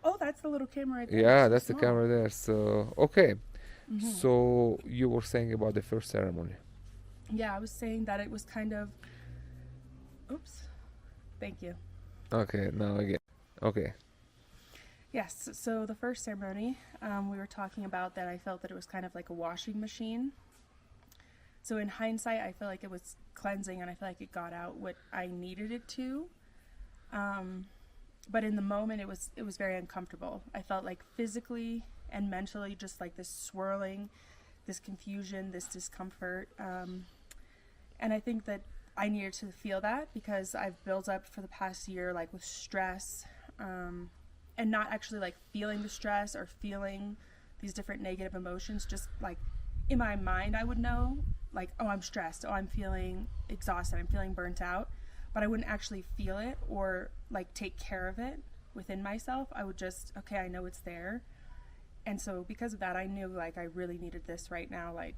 Oh, that's the little camera right there. Yeah, So that's the small. camera there. So, okay. Hmm. So you were saying about the first ceremony. Yeah, I was saying that it was kind of. Oops. Thank you. Okay, now again. Okay. Yes. So the first ceremony, we were talking about that. I felt that it was kind of like a washing machine. So in hindsight, I feel like it was cleansing, and I feel like it got out what I needed it to. Um, but in the moment, it was very uncomfortable. I felt like physically and mentally just like this swirling, this confusion, this discomfort. And I think that I needed to feel that because I've built up for the past year like with stress, and not actually like feeling the stress or feeling these different negative emotions. Just like in my mind, I would know like, oh, I'm stressed, oh, I'm feeling exhausted, I'm feeling burnt out, but I wouldn't actually feel it or like take care of it within myself. I would just, okay, I know it's there. And so because of that, I knew like I really needed this right now. Like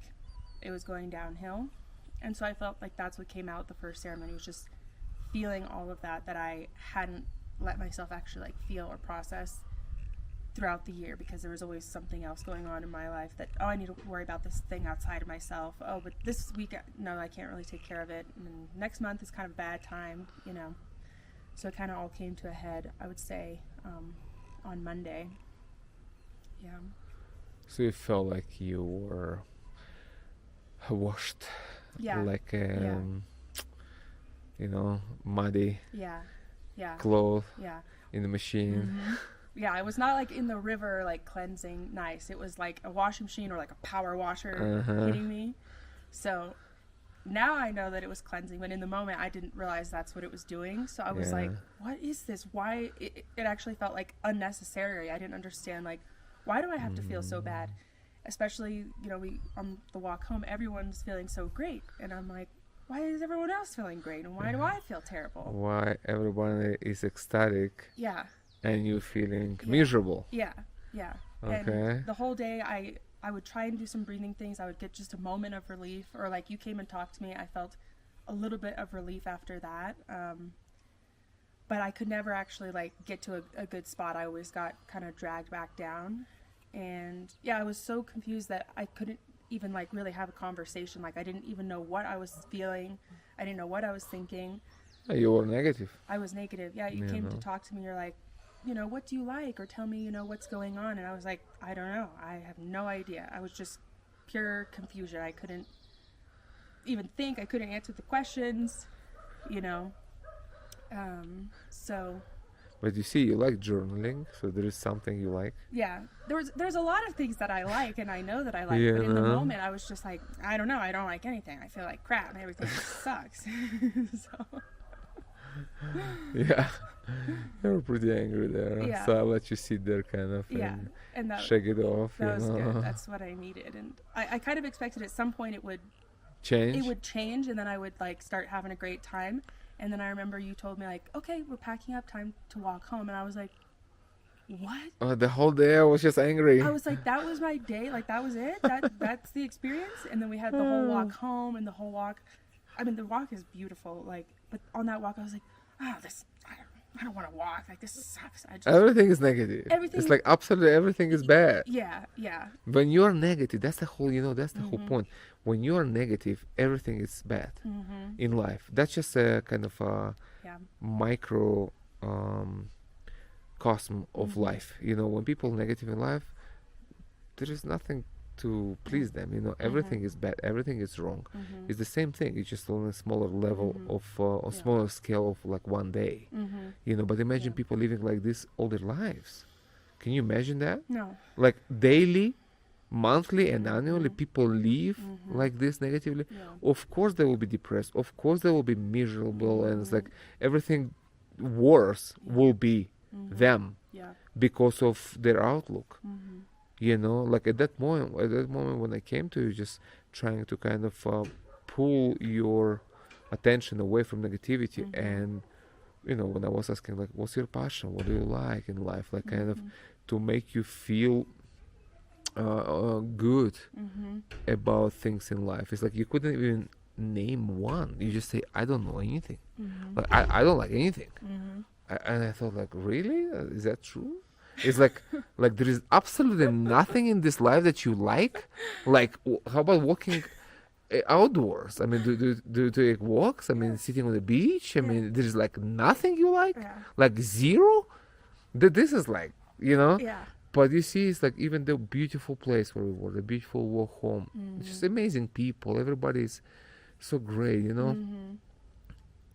it was going downhill. And so I felt like that's what came out the first ceremony, was just feeling all of that I hadn't let myself actually like feel or process throughout the year, because there was always something else going on in my life that, oh, I need to worry about this thing outside of myself. Oh, but this week, no, I can't really take care of it. And then next month is kind of a bad time, you know. So it kind of all came to a head, I would say, on Monday. Yeah. So you felt like you were washed, Yeah. like Yeah. muddy Yeah. Yeah. cloth Yeah. in the machine. Mm-hmm. Yeah, it was not like in the river, like cleansing nice. It was like a washing machine or like a power washer Uh huh. hitting me. So now I know that it was cleansing, but in the moment I didn't realize that's what it was doing. So I was Yeah. like, what is this? Why? It actually felt like unnecessary. I didn't understand, like, why do I have to feel so bad? Especially, we on the walk home, everyone's feeling so great. And I'm like, why is everyone else feeling great? And why do I feel terrible? Why everyone is ecstatic Yeah, and you feeling yeah, miserable? yeah, yeah. And Okay. the whole day, I would try and do some breathing things. I would get just a moment of relief, or like you came and talked to me. I felt a little bit of relief after that. But I could never actually like get to a good spot. I always got kind of dragged back down. And yeah, I was so confused that I couldn't even like really have a conversation. Like I didn't even know what I was feeling. I didn't know what I was thinking. You were negative. I was negative. Yeah, you You came to know. talk to me. You're like, what do you like? Or tell me, what's going on. And I was like, I don't know. I have no idea. I was just pure confusion. I couldn't even think. I couldn't answer the questions, you know. So But you see, you like journaling, so there is something you like. yeah, there's a lot of things that I like and I know that I like, but You in the know. moment I was just like, I don't know. I don't like anything. I feel like crap. Everything sucks. So Yeah. You were pretty angry there, yeah, so I let you sit there kind of yeah, and and shake it off. that You was good. know. That's what I needed, and I kind of expected at some point it Change. would change, and then I would like start having a great time. And then I remember you told me like, okay, we're packing up, time to walk home, and I was like, what? The whole day I was just I angry. was like, that was my day, like that was it, that's the experience. And then we had the whole walk home, and the whole walk. I mean, the walk is beautiful, like, but on that walk, I was like, oh, this. I don't want to walk. Like this sucks. I just Everything is negative. It's everything. like absolutely everything is bad. Yeah, yeah. When you are negative, that's the whole, that's the whole Mhm. point. When you are negative, everything is bad Mhm. in life. That's just a kind of a Yeah. micro cosm of Mhm. life. When people are negative in life, there is nothing to please them. Mhm. Everything is bad. Everything is wrong. Mhm. It's the same thing. It's just on a smaller level Mhm. of, on Yeah. smaller scale of like one day. Mhm. But imagine Yeah. people living like this all their lives. Can you imagine that? No. Like daily, monthly, and annually, Mhm. people live Mhm. like this negatively. Yeah. Of course, they will be depressed. Of course, they will be miserable, and it's like Mhm. everything worse Yeah. will be Mhm. them Yeah. because of their outlook. Mhm. Like at that moment when I came to you, just trying to kind of pull your attention away from negativity, Mhm. and when I was asking like, what's your passion, what do you like in life, like kind of Mhm. to make you feel good Mhm. about things in life. It's like you couldn't even name one. You just say, I don't know anything. Mhm. Like I don't like anything. Mhm. And I thought like, really? Is that true? It's like there is absolutely nothing in this life that you like. Like, how about walking outdoors? I mean, do you take walks? I mean, sitting on the beach? I Yeah. mean, there's like nothing you like? Yeah. Like zero? This is like, you know? Yeah. But you see, it's like even the beautiful place where we were, the beautiful walk home. It's just amazing people. Everybody's so great, you know?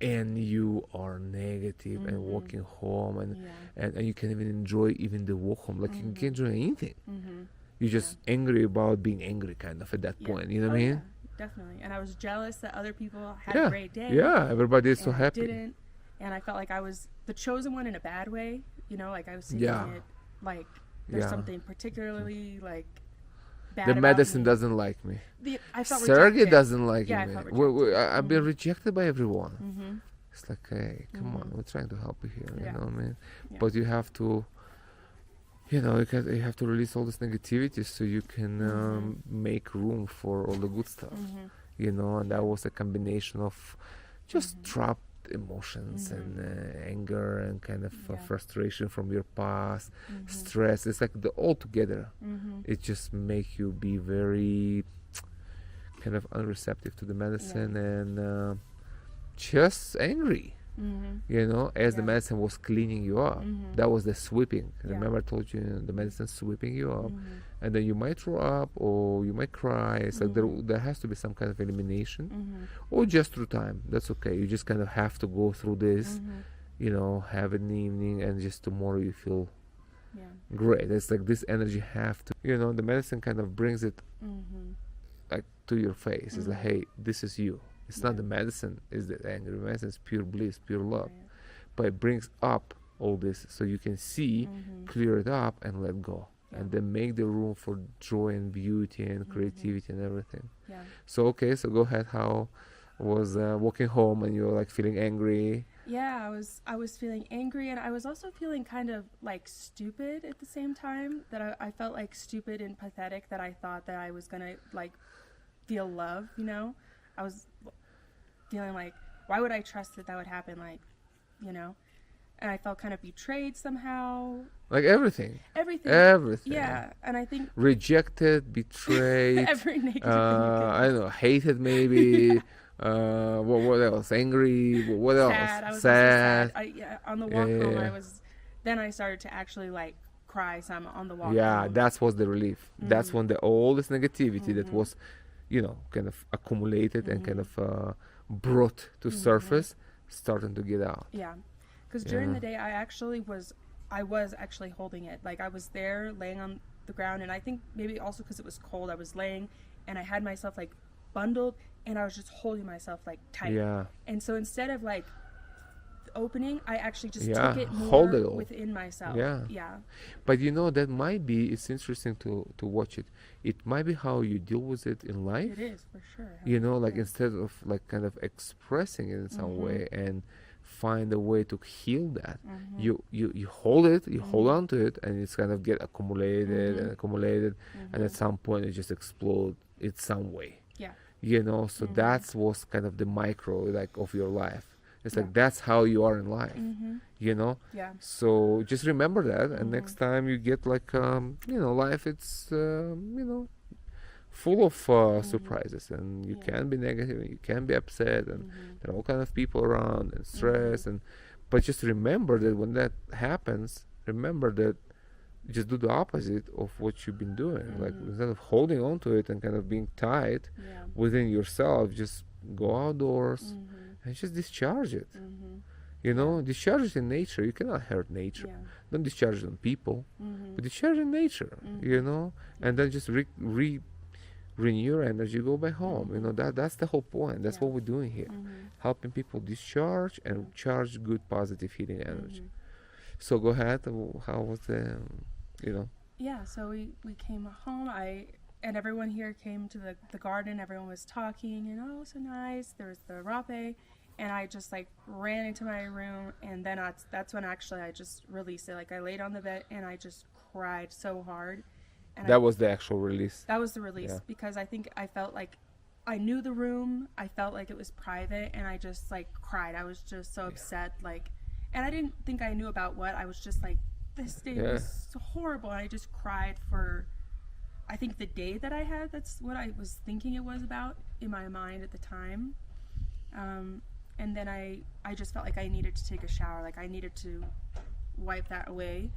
And you are negative and walking home, and you can even enjoy even the walk home. Like you can enjoy anything. You're just angry about being angry, kind of at that point. You know what I mean? Yeah, definitely. And I was jealous that other people had Yeah. a great day. Yeah, everybody is so and I happy. didn't, and I felt like I was the chosen one in a bad way. You know, like I was taking Yeah. it like there's Yeah. something particularly like bad The about medicine me. doesn't like me. I felt Sergey rejected. doesn't like Yeah, I me. felt I've been rejected by everyone. Mm-hmm. It's like, hey, come on, we're trying to help you here. Yeah. You know what I mean? Yeah. But you have to, you know, you have to release all this negativity so you can make room for all the good stuff. You know, and that was a combination of just trapped emotions and anger and kind of frustration from your past, stress. It's like the all together. It just make you be very kind of unreceptive to the medicine and just angry. You know, as the medicine was cleaning you up. That was the sweeping. Remember I told you the medicine sweeping you up, and then you might throw up or you might cry. It's like there has to be some kind of elimination, or just through time. That's okay. You just kind of have to go through this, you know, have an evening, and just tomorrow you feel great. It's like this energy have to, you know, the medicine kind of brings it like to your face. It's like, hey, this is you. It's not the medicine, it's the anger. The medicine is pure bliss, pure love. But it brings up all this so you can see, clear it up, and let go. And then make the room for joy and beauty and creativity and everything. So, okay, so go ahead. How was walking home and you were like feeling angry? Yeah, I was feeling angry, and I was also feeling kind of like stupid at the same time. That I felt like stupid and pathetic, that I thought that I was gonna like feel love, you know? I was feeling like, why would I trust that would happen? Like, you know? And I felt kind of betrayed somehow. Like everything. Everything. Yeah, and I think rejected, betrayed, every negative thing you I don't know, hated maybe. What else? Angry. What else? sad. I was sad. Also sad. On the walk home, then I started to actually like cry some on the walk home. That was the relief. That's when all this negativity that was, you know, kind of accumulated and kind of brought to surface, starting to get out. Yeah, because during the day I was actually holding it. Like I was there laying on the ground, and I think maybe also because it was cold, I was laying and I had myself like bundled, and I was just holding myself like tight. Yeah. And so instead of like opening, I actually just took it more Hold it all within myself. Yeah. But you know, that might be, it's interesting to watch it. It might be how you deal with it in life. It is, for sure. You know, like instead of like kind of expressing it in some way and find a way to heal that, you hold it, you hold on to it, and it's kind of get accumulated and accumulated, and at some point it just explodes in some way. Yeah. You know, so that was kind of the micro like of your life. It's like that's how you are in life, you know. Yeah. So just remember that, and next time you get like you know, life, it's you know, full of surprises, and you can be negative, and you can be upset, and there are all kind of people around and stress, and but just remember that when that happens, remember that just do the opposite of what you've been doing. Like instead of holding on to it and kind of being tight within yourself, just go outdoors and just discharge it. You know, discharge it in nature. You cannot hurt nature. Don't discharge it on people, but discharge in nature. You know, and then just renew your energy, go back home. You know, that's the whole point. That's what we're doing here, helping people discharge and charge good, positive, healing energy. So go ahead. How was the, you know? Yeah. So we came home. And everyone here came to the garden. Everyone was talking, and oh, so nice. There was the rape, and I just like ran into my room, and then that's when actually I just released it. Like I laid on the bed and I just cried so hard. And that was the actual release. That was the release, because I think I felt like I knew the room. I felt like it was private, and I just like cried. I was just so upset, like, and I didn't think I knew about what. I was just like this day was so horrible. And I just cried for, I think, the day that I had. That's what I was thinking it was about in my mind at the time. And then I just felt like I needed to take a shower. Like I needed to wipe that away.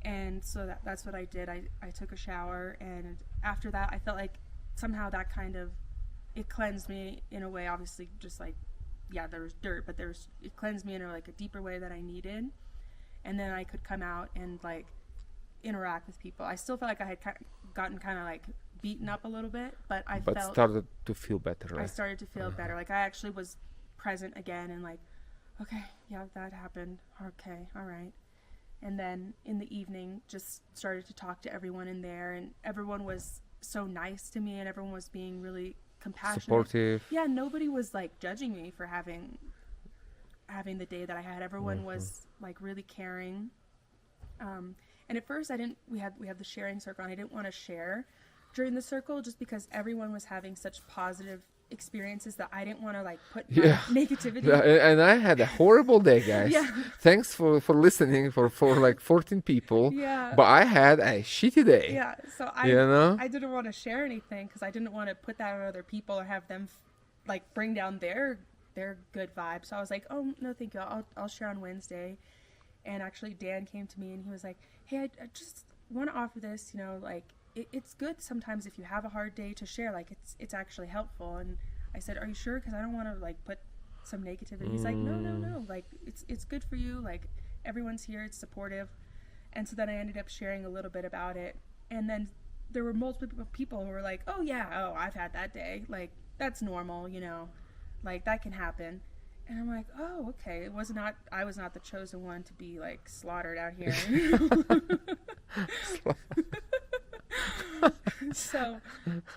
And so that's what I did. I took a shower, and after that I felt like somehow that kind of, it cleansed me in a way. Obviously, just like, yeah, there was dirt, but it cleansed me in a deeper way that I needed. And then I could come out and like interact with people. I still felt like I had gotten kind of like beaten up a little bit, but started to feel better, right? I started to feel better. Like I actually was present again, and like, okay, yeah, that happened. Okay, all right. And then in the evening, just started to talk to everyone in there, and everyone was so nice to me, and everyone was being really compassionate, supportive. Yeah, nobody was like judging me for having the day that I had. Everyone was like really caring. And at first we had the sharing circle, and I didn't want to share during the circle just because everyone was having such positive experiences that I didn't want to like put my negativity. Yeah, and I had a horrible day, guys. Yeah. Thanks for listening for like 14 people. Yeah. But I had a shitty day. Yeah. So I didn't want to share anything because I didn't want to put that on other people or have them like bring down their good vibes. So I was like, oh no, thank you. I'll share on Wednesday. And actually Dan came to me and he was like, hey, I just want to offer this, like it's good sometimes if you have a hard day to share, like it's actually helpful. And I said, are you sure? Because I don't want to like put some negativity. He's like, no, like it's good for you, like everyone's here, it's supportive. And so then I ended up sharing a little bit about it, and then there were multiple people who were like, oh I've had that day, like that's normal, like that can happen. And I'm like, oh, okay, I was not the chosen one to be like slaughtered out here. So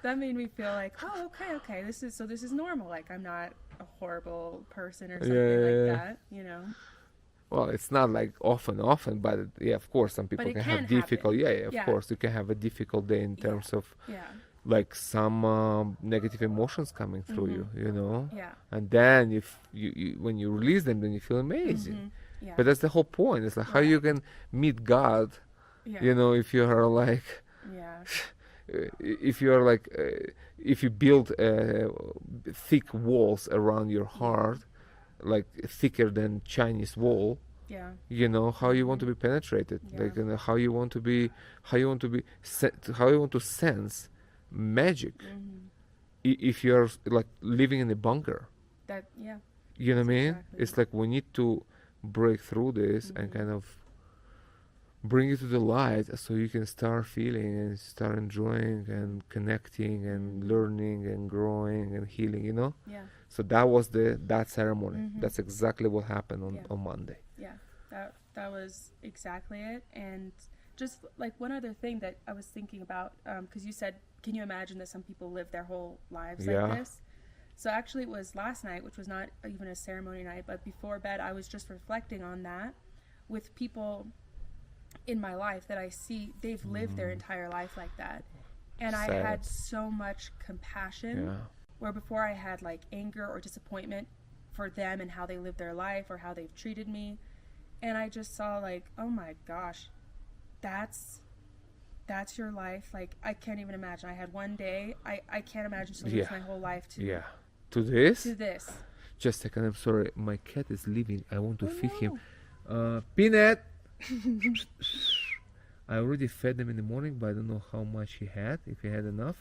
that made me feel like, oh, okay, this is normal. Like I'm not a horrible person or something that, Well, it's not like often, but of course, some people can have difficult. Of course, you can have a difficult day in terms of like some negative emotions coming through you. Yeah. And then if you when you release them, then you feel amazing. Yeah. But that's the whole point. It's like how you can meet God, if you are like. Yeah. If you are like, if you build thick walls around your heart, like thicker than Chinese wall, how you want to be penetrated, like how you want to sense magic. If you're like living in a bunker, you know what I mean? Exactly. It's like we need to break through this and kind of bring it to the light so you can start feeling and start enjoying and connecting and learning and growing and healing, Yeah. So that was that ceremony. That's exactly what happened on Monday. Yeah, that was exactly it. And just like one other thing that I was thinking about, because you said, can you imagine that some people live their whole lives like this? So actually it was last night, which was not even a ceremony night, but before bed I was just reflecting on that with people in my life that I see they've lived their entire life like that. And I had so much compassion where before I had like anger or disappointment for them and how they lived their life or how they've treated me. And I just saw like, oh my gosh, that's your life. Like I can't even imagine. I had one day, I can't imagine to lose my whole life to this. Just a second, I'm sorry, my cat is leaving. I want to feed him. Peanut. I already fed him in the morning, but I don't know how much he had, if he had enough.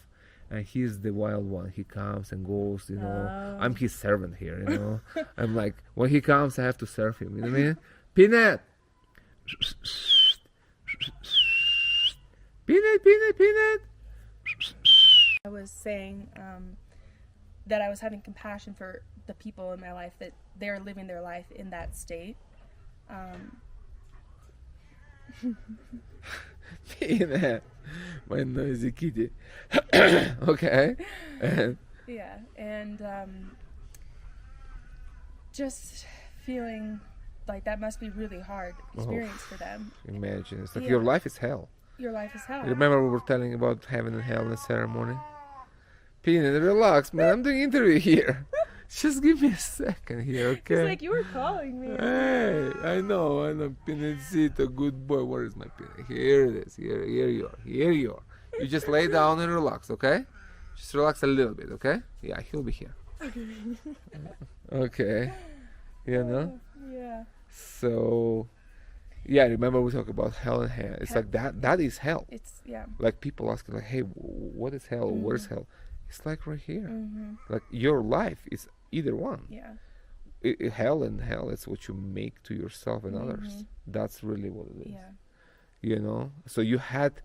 And he's the wild one. He comes and goes, I'm his servant here, I'm like, when he comes, I have to serve him, you know what I mean? Peanut! Peanut! I was saying that I was having compassion for the people in my life, that they're living their life in that state. Peanut, my noisy kitty. Okay. And just feeling like that must be really hard experience for them. Imagine, it's like your life is hell. Your life is hell. Remember we were telling about heaven and hell in the ceremony? Peanut, relax, man. I'm doing interview here. Just give me a second here, He's okay? like, you were calling me. Hey, I know, Pinocito, good boy. Where is my Pinocito? Here it is. Here you are. Here you are. You just lay down and relax, okay? Just relax a little bit, okay? Yeah, he'll be here. Okay. You know? Yeah. So, yeah, remember we talked about hell and hell. It's like that is hell. It's, yeah. Like people asking, like, hey, what is hell? Mm-hmm. Where's hell? It's like right here. Mm-hmm. Like your life is either one. Yeah. Hell and hell is what you make to yourself and Mm-hmm. others. That's really what it is. Yeah. You know? So you had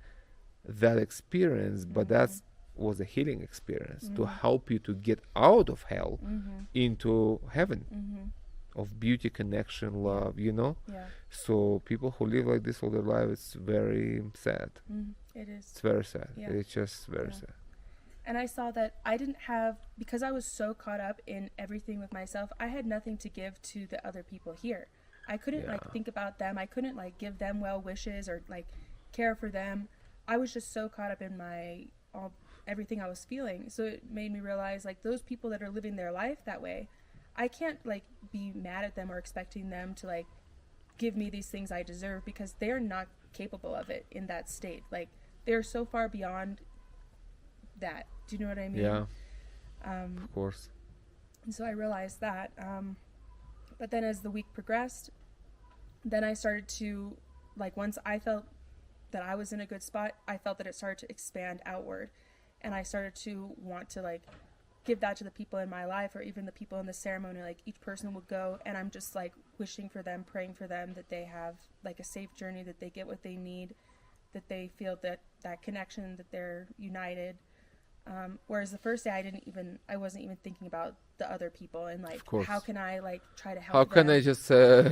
that experience, but Mm-hmm. that was a healing experience to Mm-hmm. help you to get out of hell Mm-hmm. into heaven Mm-hmm. of beauty, connection, love, you know? Yeah. So people who live like this all their life, it's very sad. Mm-hmm. It is. It's very sad. Yeah. It's just very Yeah. sad. And I saw that I didn't have, because I was so caught up in everything with myself, I had nothing to give to the other people here. I couldn't like Yeah. think about them. I couldn't like give them well wishes or like care for them. I was just so caught up in everything I was feeling. So it made me realize like those people that are living their life that way, I can't like be mad at them or expecting them to like give me these things I deserve because they're not capable of it in that state. Like they're so far beyond that. Do you know what I mean? Yeah, of course. And so I realized that. But then as the week progressed, then I started to, like, once I felt that I was in a good spot, I felt that it started to expand outward. And I started to want to, like, give that to the people in my life or even the people in the ceremony. Like, each person would go, and I'm just, like, wishing for them, praying for them, that they have, like, a safe journey, that they get what they need, that they feel that connection, that they're united. Whereas the first day I wasn't even thinking about the other people and like how can I like try to help How can them? I just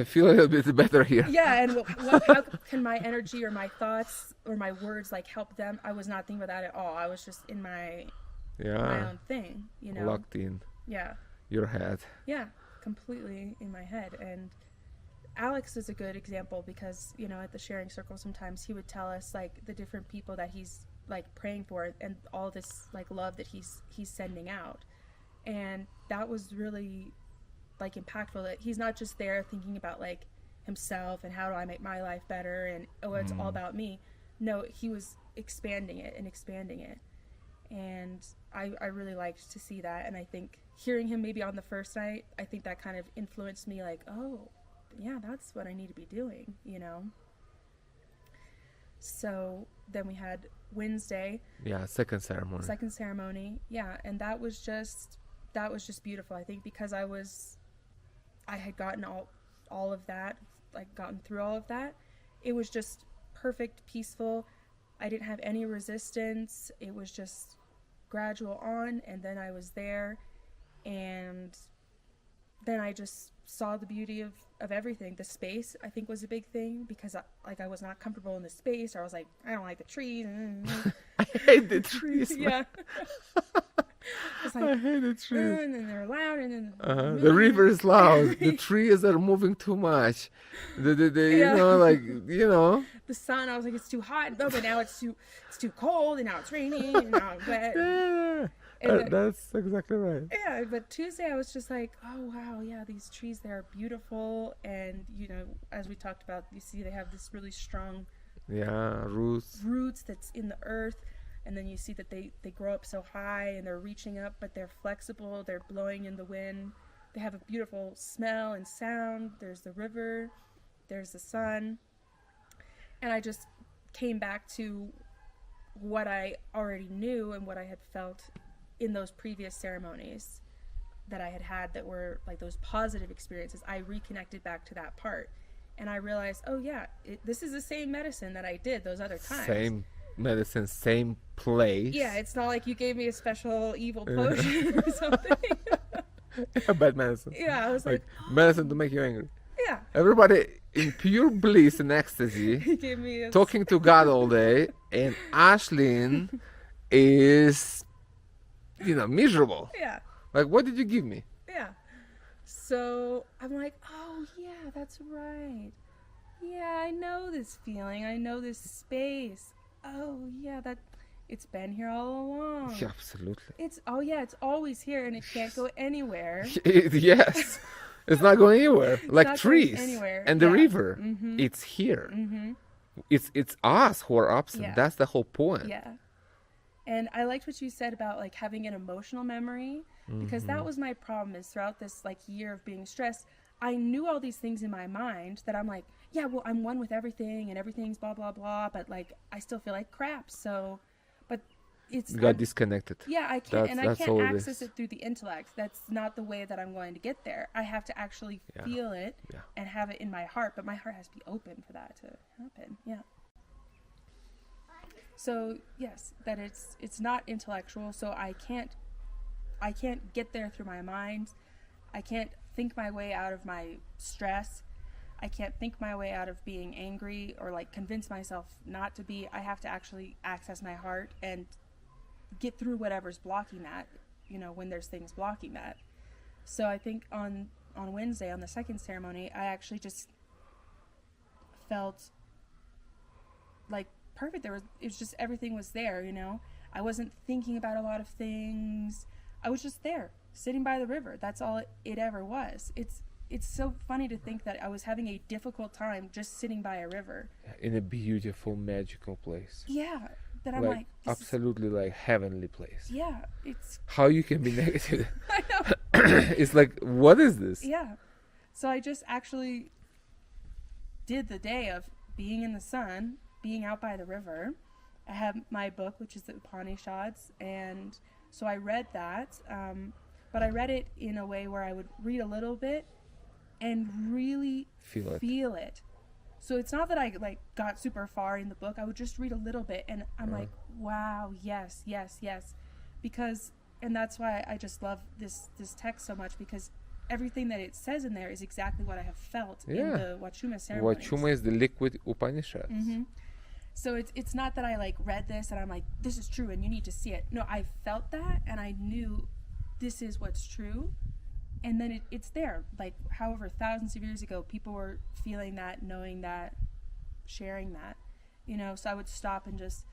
feel a little bit better here? Yeah, and how can my energy or my thoughts or my words like help them? I was not thinking about that at all. I was just in my own thing, you know. Locked in Yeah. your head. Yeah, completely in my head. And Alex is a good example because, you know, at the sharing circle sometimes he would tell us like the different people that he's like praying for and all this like love that he's sending out. And that was really like impactful, that he's not just there thinking about like himself and how do I make my life better and it's all about me. No, he was expanding it. And I really liked to see that. And I think hearing him maybe on the first night, I think that kind of influenced me like, oh yeah, that's what I need to be doing, you know. So then we had Wednesday. Yeah, second ceremony. Yeah, and that was just beautiful. I think because I had gotten all of that, like gotten through all of that. It was just perfect, peaceful. I didn't have any resistance. It was just gradual on, and then I was there, and then I just saw the beauty of everything. The space, I think, was a big thing because I was not comfortable in the space, or I was like, I don't like the trees. I hate the trees. Yeah. Like, I hate the trees. and then they're loud, and then The river is loud. The trees are moving too much. You know, like, you know. The sun, I was like, it's too hot. No, but now it's too cold, and now it's raining, and now I'm wet. Yeah, that's exactly right. Yeah, but Tuesday I was just like, oh wow, yeah, these trees, they're beautiful, and you know, as we talked about, you see they have this really strong roots that's in the earth, and then you see that they grow up so high and they're reaching up, but they're flexible, they're blowing in the wind, they have a beautiful smell and sound. There's the river, there's the sun, and I just came back to what I already knew and what I had felt in those previous ceremonies that I had that were like those positive experiences. I reconnected back to that part, and I realized, oh yeah, this is the same medicine that I did those other times. Same medicine, same place. Yeah, it's not like you gave me a special evil potion or something. Bad medicine. Yeah, I was like medicine to make you angry. Yeah. Everybody in pure bliss and ecstasy, gave me talking to God all day, and Ashlyn is, you know, miserable. Yeah. Like, what did you give me? Yeah. So I'm like, oh yeah, that's right. Yeah, I know this feeling. I know this space. Oh yeah, It's been here all along. Yeah, absolutely. It's always here, and it can't go anywhere. Yes. It's not going anywhere. Like not going trees anywhere. and the Yeah. river. Mm-hmm. It's here. Mm-hmm. It's us who are absent. Yeah. That's the whole point. Yeah. And I liked what you said about like having an emotional memory, because that was my problem, is throughout this like year of being stressed, I knew all these things in my mind that I'm like, yeah, well, I'm one with everything and everything's blah, blah, blah. But like, I still feel like crap. So, but it's... You got disconnected. Yeah, I can't, and I can't access is. it through the intellect. That's not the way that I'm going to get there. I have to actually feel it and have it in my heart, but my heart has to be open for that to happen. Yeah. So yes, that it's not intellectual. So I can't get there through my mind. I can't think my way out of my stress. I can't think my way out of being angry or like convince myself not to be. I have to actually access my heart and get through whatever's blocking that, when there's things blocking that. So I think on Wednesday, on the second ceremony, I actually just felt like perfect. It was just, everything was there, I wasn't thinking about a lot of things. I was just there, sitting by the river. That's all it ever was. It's so funny to think that I was having a difficult time just sitting by a river. In a beautiful, magical place. Yeah. That I'm like absolutely like heavenly place. Yeah. It's... How you can be negative? I know. It's like, what is this? Yeah. So I just actually did the day of being in the sun, being out by the river. I have my book, which is the Upanishads, and so I read that, but I read it in a way where I would read a little bit and really feel it. So it's not that I like got super far in the book. I would just read a little bit, and I'm like, wow, yes, yes, yes, because, and that's why I just love this text so much, because everything that it says in there is exactly what I have felt in the Huachuma ceremonies. Huachuma is the liquid Upanishads. Mm-hmm. So it's not that I like read this and I'm like, this is true and you need to see it. No, I felt that and I knew this is what's true. And then it's there. Like, however, thousands of years ago, people were feeling that, knowing that, sharing that, So I would stop and just,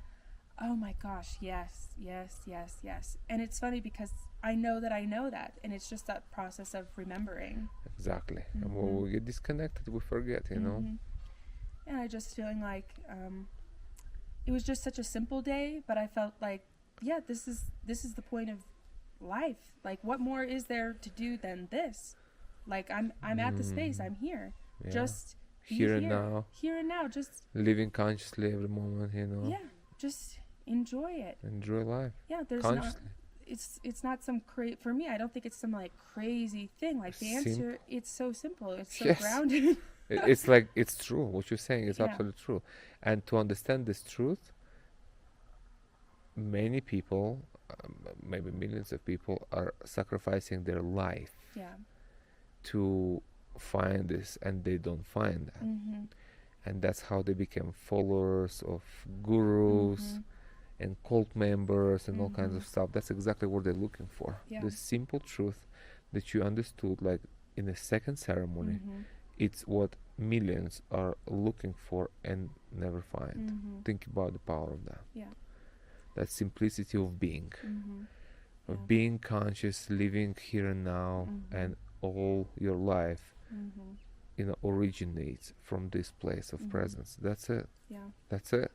oh my gosh, yes, yes, yes, yes. And it's funny because I know that, and it's just that process of remembering. Exactly. Mm-hmm. And when we get disconnected, we forget, And I just feeling like it was just such a simple day, but I felt like, yeah, this is the point of life. Like, what more is there to do than this? Like, I'm at the space. I'm here. Yeah. Just here and now. Here and now. Just living consciously every moment. Yeah. Just enjoy it. Enjoy life. Yeah. There's consciously. It's not some for me. I don't think it's some like crazy thing. Like the answer, it's so simple. It's so grounded. It's like, it's true. What you're saying is absolutely true. And to understand this truth, many people, maybe millions of people, are sacrificing their life to find this, and they don't find that. Mm-hmm. And that's how they become followers of gurus and cult members and all kinds of stuff. That's exactly what they're looking for. The simple truth that you understood, like in a second ceremony, it's what millions are looking for and never find. Think about the power of that. Yeah. That simplicity of being. Of being conscious, living here and now, and all your life, originates from this place of presence. That's it. Yeah. That's it.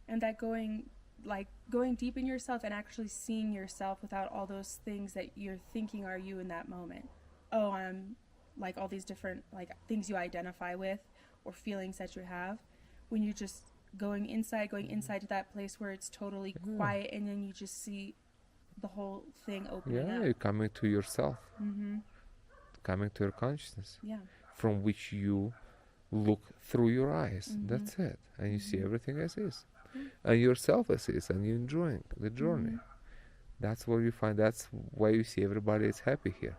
And that going deep in yourself and actually seeing yourself without all those things that you're thinking are you in that moment. Oh, I'm like all these different like things you identify with or feelings that you have, when you're just going inside to that place where it's totally quiet, and then you just see the whole thing opening up. You're coming to yourself, coming to your consciousness, from which you look through your eyes. That's it. And you see everything as is, and yourself as is, and you're enjoying the journey. That's where you find, that's why you see everybody is happy here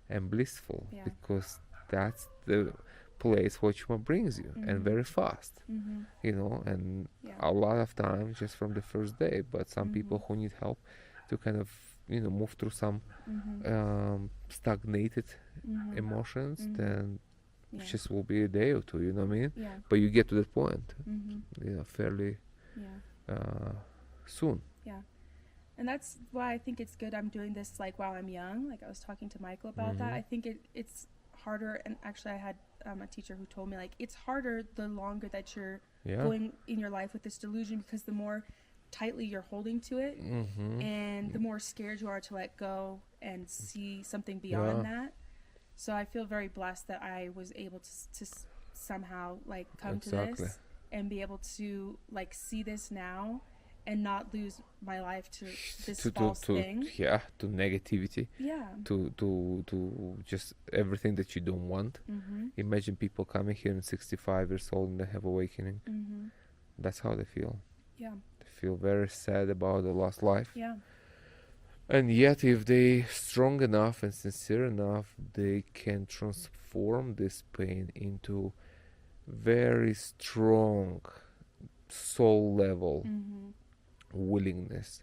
and blissful, because that's the place Huachuma brings you, and very fast, and a lot of times just from the first day. But some people who need help to kind of move through some stagnated emotions, then it just will be a day or two, you know what I mean? But you get to that point fairly soon. Yeah. And that's why I think it's good I'm doing this like while I'm young. Like I was talking to Michael about that. I think it's harder, and actually I had a teacher who told me like it's harder the longer that you're Yeah. going in your life with this delusion, because the more tightly you're holding to it, and the more scared you are to let go and see something beyond that. So I feel very blessed that I was able to somehow like come to this and be able to like see this now and not lose my life to this false thing. Yeah, to negativity. Yeah. To just everything that you don't want. Imagine people coming here at 65 years old and they have awakening. That's how they feel. Yeah. They feel very sad about the lost life. Yeah. And yet, if they strong enough and sincere enough, they can transform this pain into very strong soul level willingness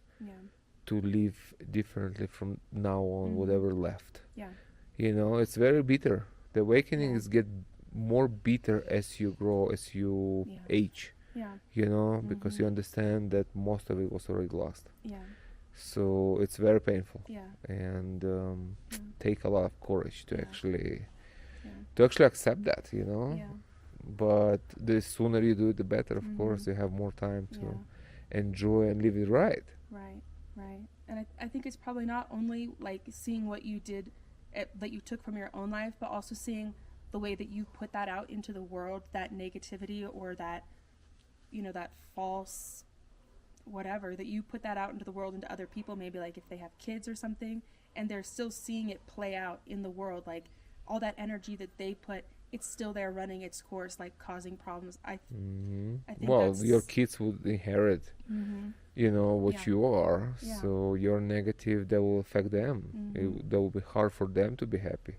to live differently from now on, whatever left. Yeah. You know, it's very bitter. The awakening is get more bitter as you grow, as you age. Yeah. You know, because you understand that most of it was already lost. Yeah. So it's very painful. Yeah. And take a lot of courage to actually accept that, you know. Yeah. But the sooner you do it, the better. Of course, you have more time to enjoy and live it right. Right. Right. And I think it's probably not only like seeing what you did that you took from your own life, but also seeing the way that you put that out into the world, that negativity or that, you know, that false whatever, that you put that out into the world, into other people, maybe like if they have kids or something, and they're still seeing it play out in the world, like all that energy that they put, it's still there running its course, like causing problems. I think well, your kids would inherit you know what you are, so your negative, that will affect them. That will be hard for them to be happy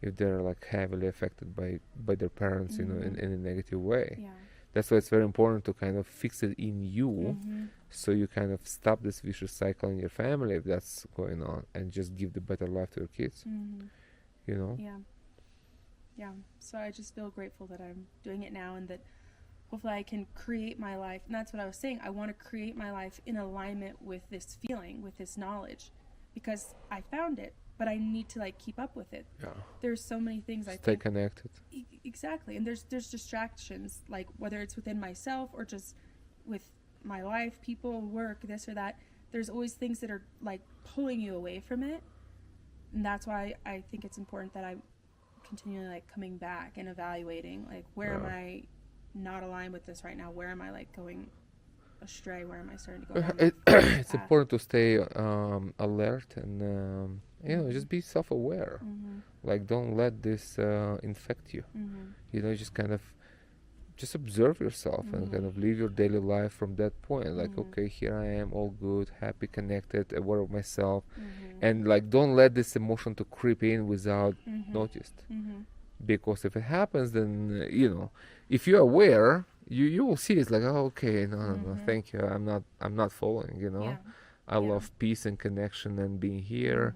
if they're like heavily affected by their parents, you know, in a negative way. That's why it's very important to kind of fix it in you, so you kind of stop this vicious cycle in your family if that's going on, and just give the better life to your kids. You know. Yeah. So I just feel grateful that I'm doing it now, and that hopefully I can create my life. And that's what I was saying. I want to create my life in alignment with this feeling, with this knowledge, because I found it, but I need to like keep up with it. There's so many things I stay connected. Exactly. And there's distractions, like whether it's within myself or just with my life, people, work, this or that. There's always things that are like pulling you away from it. And that's why I think it's important that I'm continually like coming back and evaluating, like where am I not aligned with this right now? Where am I like going astray? Where am I starting to go down it's important to stay alert and you know, just be self-aware. Like don't let this infect you. You know, just kind of just observe yourself and kind of live your daily life from that point. Like, okay, here I am, all good, happy, connected, aware of myself, and like don't let this emotion to creep in without noticed. Because if it happens, then you know, if you're aware, you will see it's like, oh, okay, no, thank you, I'm not following. You know, I love peace and connection and being here.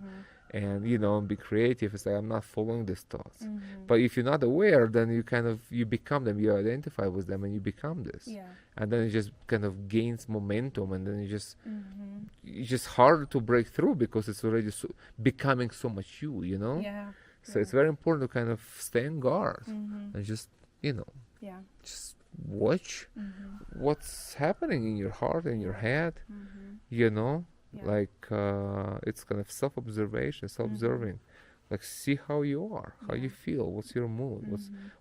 And you know, be creative. It's like I'm not following these thoughts. But if you're not aware, then you become them. You identify with them, and you become this. And then it just kind of gains momentum, and then it's just harder to break through because it's already becoming so much you. You know. So it's very important to kind of stay on guard and just you know, just watch what's happening in your heart and your head. You know. Like it's kind of self-observation, self-observing. Like see how you are, how you feel, what's your mood, what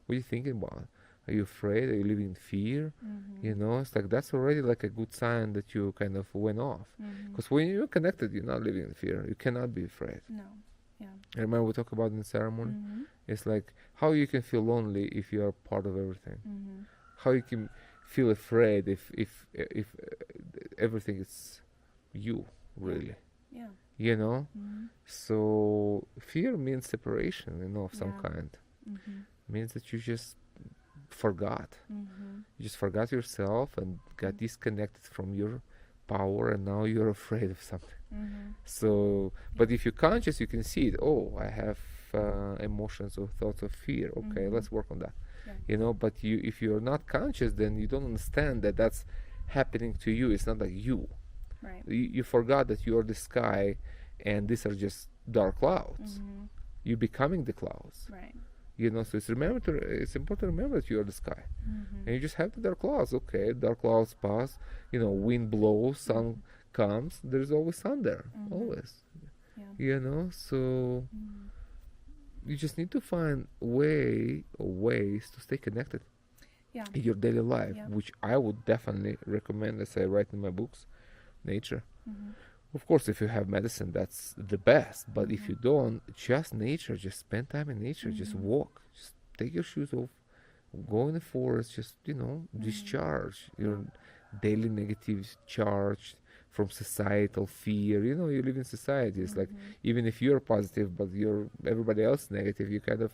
are you thinking about? Are you afraid? Are you living in fear? You know, it's like that's already like a good sign that you kind of went off. Because when you're connected, you're not living in fear. You cannot be afraid. I remember we talked about in the ceremony. It's like how you can feel lonely if you are part of everything. How you can feel afraid if everything is you. Really, you know. So fear means separation, you know, of some kind. Means that you just forgot. You just forgot yourself and got disconnected from your power, and now you're afraid of something. So, but if you're conscious, you can see it. Oh, I have emotions or thoughts of fear. Okay, let's work on that. You know, but if you're not conscious, then you don't understand that that's happening to you. It's not like you. Right. You forgot that you're the sky and these are just dark clouds. You're becoming the clouds. Right. So it's important to remember that you're the sky. And you just have the dark clouds. Okay, dark clouds pass, wind blows, sun comes, there's always sun there. Always. Yeah. So you just need to find ways to stay connected in your daily life, which I would definitely recommend, as I write in my books, nature. Of course, if you have medicine, that's the best. But if you don't, just nature. Just spend time in nature. Just walk. Just take your shoes off. Go in the forest. Just, discharge your daily negative charge from societal fear. You live in society. It's like, even if you're positive, but everybody else negative, you kind of,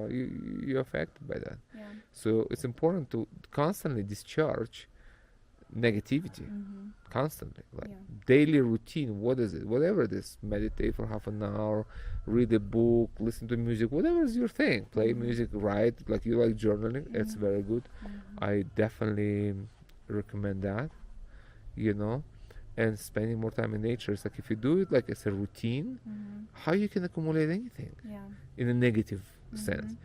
you're affected by that. Yeah. So it's important to constantly discharge negativity. Constantly, daily routine. What is it? Whatever it is, meditate for half an hour, read a book, listen to music, whatever is your thing. Play music, write, like you like journaling. It's very good. I definitely recommend that. And spending more time in nature. It's like, if you do it like as a routine, how you can accumulate anything in a negative sense.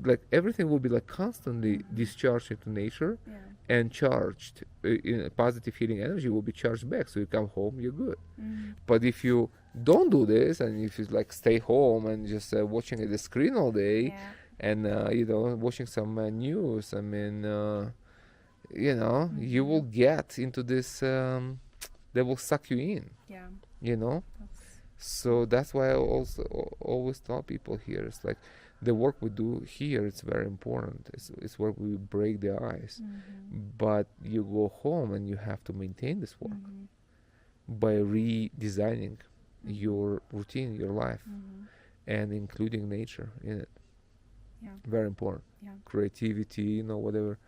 Like, everything will be like constantly discharged into nature and charged in a positive healing energy will be charged back. So you come home, you're good. But if you don't do this, and if you like stay home and just watching at the screen all day and watching some news, I mean, you will get into this, they will suck you in. So that's why I also always tell people here, it's like, the work we do here, it's very important. It's where we break the ice. But you go home and you have to maintain this work by redesigning your routine, your life, and including nature in it. Very important. Creativity, whatever.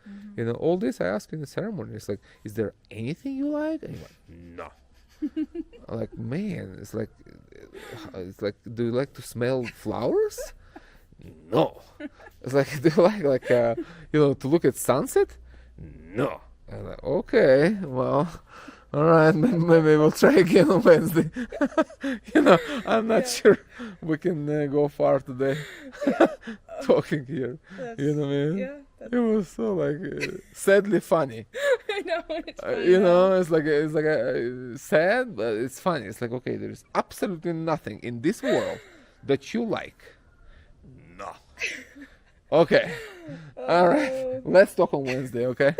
All this I ask in the ceremony. It's like, is there anything you like? And you're like, no. Like, man, it's like, do you like to smell flowers? No. It's like, do you like to look at sunset? No. I'm like, okay, well, all right, maybe we'll try again on Wednesday. I'm not sure we can go far today talking here. What I mean? Yeah. It was so like sadly funny. I know. It's funny, it's like sad, but it's funny. It's like, okay, there's absolutely nothing in this world that you like. No. Okay. All right. Let's talk on Wednesday, okay?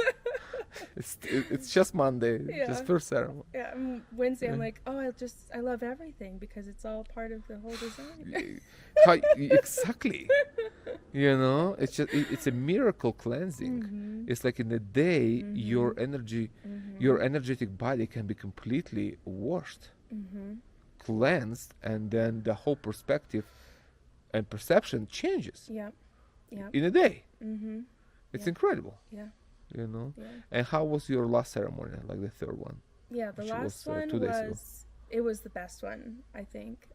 It's just Monday, just first ceremony. Yeah, Wednesday I'm like, I love everything because it's all part of the whole design. Exactly. It's just it's a miracle cleansing. It's like in a day your energetic body can be completely washed, cleansed, and then the whole perspective and perception changes. In a day. It's incredible. And how was your last ceremony, like the third one? The last one 2 days ago. It was the best one, I think.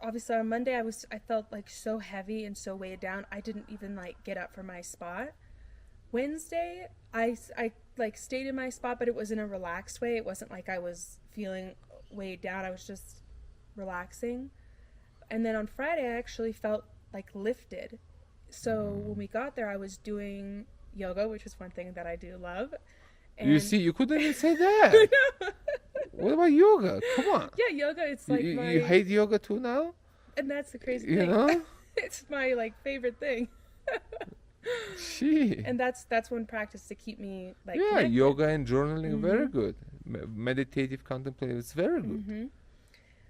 Obviously on Monday I felt like so heavy and so weighed down. I didn't even like get up from my spot. Wednesday I like stayed in my spot, but it was in a relaxed way. It wasn't like I was feeling weighed down. I was just relaxing. And then on Friday I actually felt like lifted. So when we got there, I was doing yoga, which is one thing that I do love. And you see, you couldn't even say that. What about yoga? Come on. Yeah, yoga. It's like you hate yoga too now. And that's the crazy thing. It's my like favorite thing. Gee. And that's one practice to keep me like. Yeah, connected. Yoga and journaling very good. Meditative contemplative, it's very good.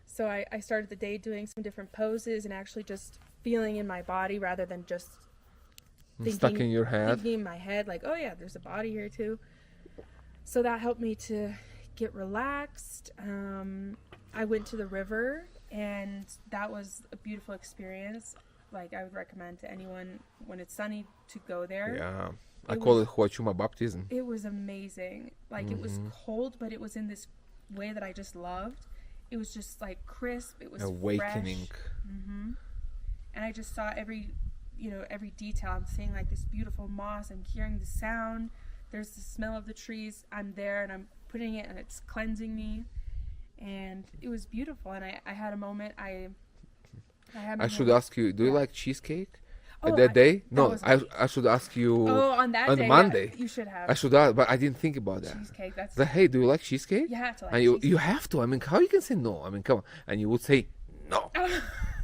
So I started the day doing some different poses and actually just feeling in my body rather than just stuck in your head. Thinking in my head like, oh yeah, there's a body here too. So that helped me to get relaxed. I went to the river and that was a beautiful experience. Like, I would recommend to anyone when it's sunny to go there. Yeah. I call it Huachuma baptism. It was amazing. Like, it was cold, but it was in this way that I just loved. It was just like crisp. It was awakening. Fresh. And I just saw every detail. I'm seeing like this beautiful moss and hearing the sound. there's the smell of the trees. I'm there and I'm putting it and it's cleansing me. And it was beautiful. And I had a moment. I should ask you, do you Yeah. like cheesecake? Oh, That day? No, was I should ask you on that on day. Monday. Yeah, you should have I should ask, but I didn't think about that. cheesecake. That's Like, hey, do you like cheesecake? you have to like And you cheesecake. have to. I mean, how you can say no? I mean, come on. And you would say no.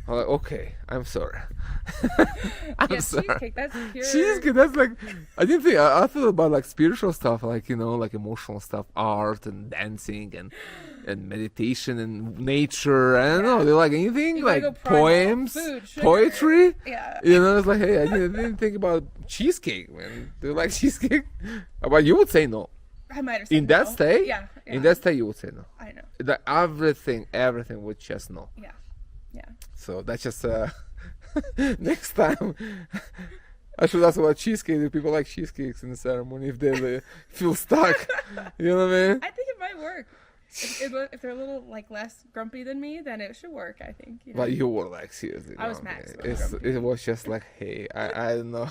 I'm like, okay, I'm sorry. I'm sorry. Cheesecake. That's pure. Cheesecake, that's like, I didn't think, I thought about like spiritual stuff, like, you know, like emotional stuff, art and dancing and meditation and nature. I don't know, do you like anything? You gotta Like go primal. poems, Food, sugar. poetry? Yeah. You know, it's like, hey, I didn't think about cheesecake, man. Do you like cheesecake? But you would say no. I might have said In that no. state? Yeah. In that state, you would say no. I know. That everything would just no. Yeah. Yeah. So that's just next time I should ask about cheesecake. Do people like cheesecakes in the ceremony if they feel stuck? You know what I mean? I think it might work. If they're a little like less grumpy than me, then it should work. I think. You know? But you were like seriously. I was grumpy. maximum grumpy. It was just like, hey, I don't know.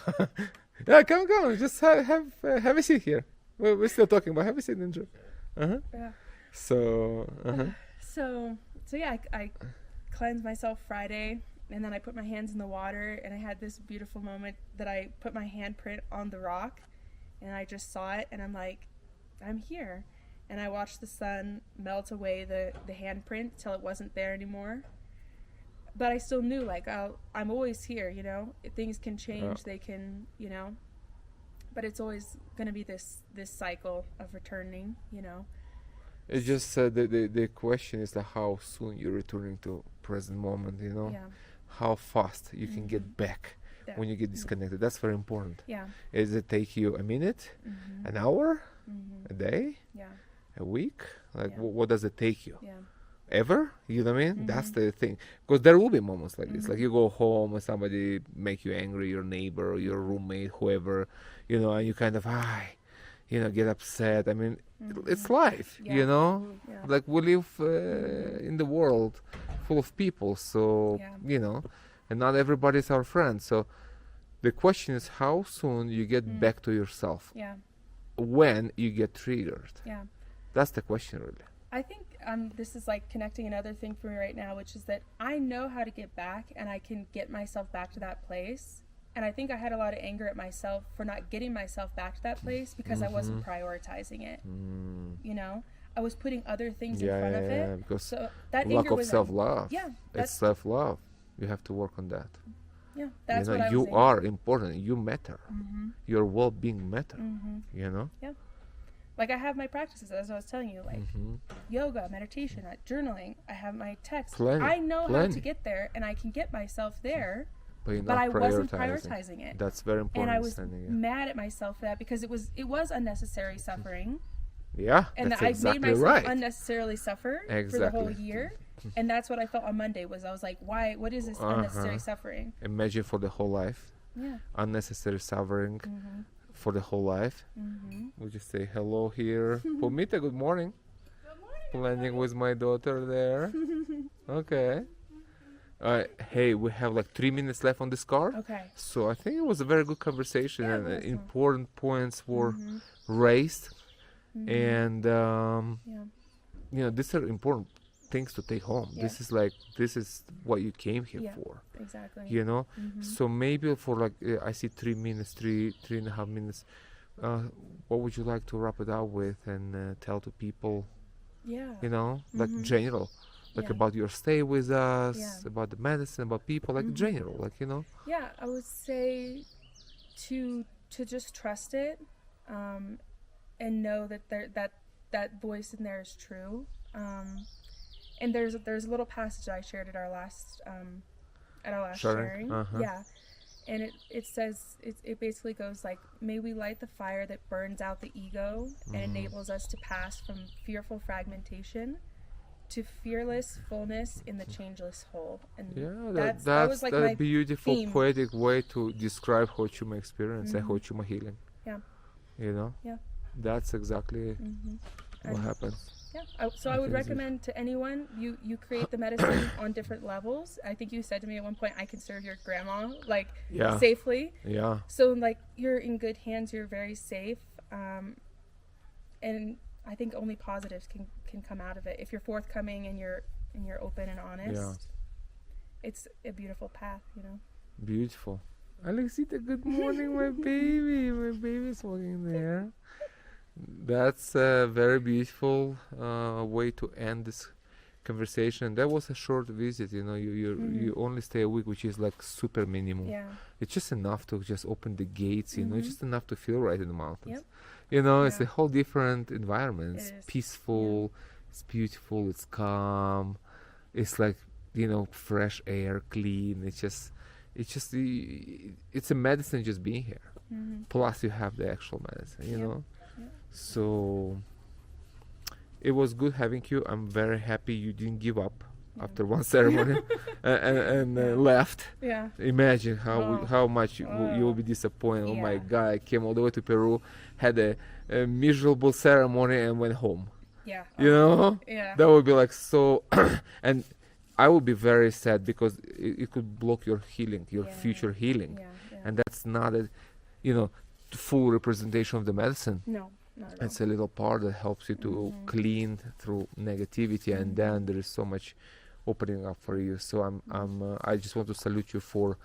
Yeah, come, just have a seat here. We're still talking, but have a seat, Ninja. Yeah. So. So yeah, I cleansed myself Friday, and then I put my hands in the water, and I had this beautiful moment that I put my handprint on the rock, and I just saw it, and I'm like, I'm here. And I watched the sun melt away the handprint till it wasn't there anymore. But I still knew, like, I'm always here, you know. Things can change, they can, you know. But it's always going to be this cycle of returning, you know. It's just the question is how soon you're returning to present moment, you know. Yeah. How fast you can get back Yeah. when you get disconnected. That's very important. Yeah. Does it take you a minute, an hour, a day, Yeah. a week? Like, Yeah. what does it take you? Yeah. Ever? You know what I mean? That's the thing. Because there will be moments like this. Like you go home and somebody make you angry, your neighbor, your roommate, whoever, you know, and you kind of, you know, get upset. I mean, it's life, Yeah. you know? Yeah. Like we live in the world full of people. So, Yeah. you know, and not everybody's our friend. So the question is how soon you get back to yourself. Yeah. When you get triggered. Yeah. That's the question, really. I think this is like connecting another thing for me right now, which is that I know how to get back, and I can get myself back to that place. And I think I had a lot of anger at myself for not getting myself back to that place because I wasn't prioritizing it. You know, I was putting other things in front of it. Because So that lack anger of was self-love. Yeah, It's that's self-love. You have to work on that. yeah. That's you know, what I was you saying. are important. You matter. Your well-being matter. You know. Like I have my practices, as I was telling you, like yoga, meditation, journaling. I have my text. Plenty, I know how plenty. to get there, and I can get myself there. But you're But not I wasn't prioritizing it. That's very important. And I was understanding, yeah. mad at myself for that because it was unnecessary suffering, Yeah, and that's that I exactly made myself right. unnecessarily suffer for the whole Exactly. year. And that's what I felt on Monday. Was I was like, why? What is this unnecessary suffering? Imagine for the whole life, Yeah. unnecessary suffering for the whole life. We just say hello here. Pumita, good morning. Good morning. Planning with my daughter there. Okay. Hey, we have like 3 minutes left on this card. Okay. So I think it was a very good conversation, Yeah, and it was. important points were raised, and Yeah. you know, these are important things to take home. Yeah. This is what you came here Yeah. for, Exactly. you know. So maybe for like I see 3 minutes, three and a half minutes. What would you like to wrap it out with and tell to people? Yeah. You know, like general. Like Yeah. about your stay with us, Yeah. about the medicine, about people, like general, like, you know. Yeah, I would say to just trust it, and know that that voice in there is true. And there's a little passage I shared at our last sharing. Yeah, and it says it basically goes like, may we light the fire that burns out the ego and enables us to pass from fearful fragmentation to fearless fullness in the changeless whole. And Yeah, that was like my beautiful theme. poetic way to describe Huachuma experience and Huachuma healing. Yeah. You know? Yeah. That's exactly what And- happens. Yeah. So I would recommend to anyone, you create the medicine on different levels. I think you said to me at one point, I can serve your grandma like Yeah. safely. Yeah. So like you're in good hands, you're very safe. And I think only positives can come out of it if you're forthcoming and you're open and honest. Yeah. It's a beautiful path, you know. Beautiful. Alexita, good morning, my baby. My baby's walking there. That's a very beautiful way to end this conversation. That was a short visit, you know. You only stay a week, which is like super minimum. Yeah. It's just enough to just open the gates, you know. It's just enough to feel right in the mountains. Yep. You know, Yeah. it's a whole different environment. It's It is. peaceful, it's beautiful, it's calm. It's like, you know, fresh air, clean. It's a medicine just being here. Plus you have the actual medicine, you know. Yep. So it was good having you. I'm very happy you didn't give up after one ceremony and left. Yeah. Imagine how much you will be disappointed. Oh my Yeah. God, I came all the way to Peru, had a miserable ceremony and went home. Yeah. You know? Yeah. That would be like so and I would be very sad because it could block your healing, your Yeah. future healing. Yeah. Yeah. And that's not a, you know, full representation of the medicine. No, not at all. It's a little part that helps you to clean through negativity, and then there is so much opening up for you. So I just want to salute you for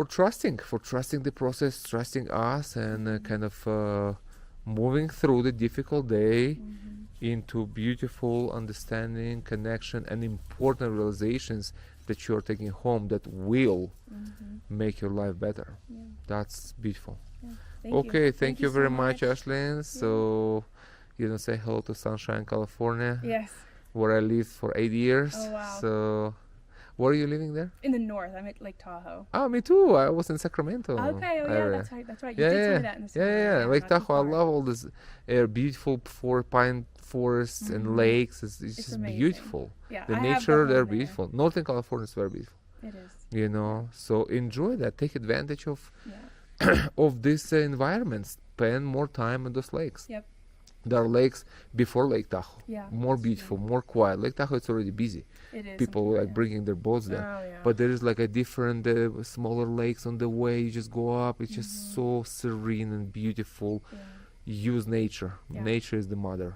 trusting the process, trusting us, and kind of moving through the difficult day into beautiful understanding, connection, and important realizations that you're taking home that will make your life better. Yeah. That's beautiful. Yeah. Thank Okay, you. thank you very so much, Ashlyn. So, you know, say hello to Sunshine, California, Yes. where I lived for 8 years. Oh, wow. So, where are you living there? In the north, I'm at Lake Tahoe. Oh, me too. I was in Sacramento. Okay. Oh, yeah. area. That's right. That's right. You Yeah, did tell yeah, me that in the yeah, story. yeah. Lake not too Tahoe. I far. love all this beautiful pine forests and lakes. It's just amazing. beautiful. Yeah. The I have nature home there there. beautiful. Northern California is very beautiful. It is. You know, so enjoy that. Take advantage of Yeah. of this environment. Spend more time on those lakes. Yep. There are lakes before Lake Tahoe. Yeah. More that's beautiful, true. more quiet. Lake Tahoe is already busy. It is. People like yeah. bringing their boats there. Oh, yeah. But there is like a different smaller lakes on the way. You just go up. It's just so serene and beautiful. Yeah. Use nature. Yeah. Nature is the mother.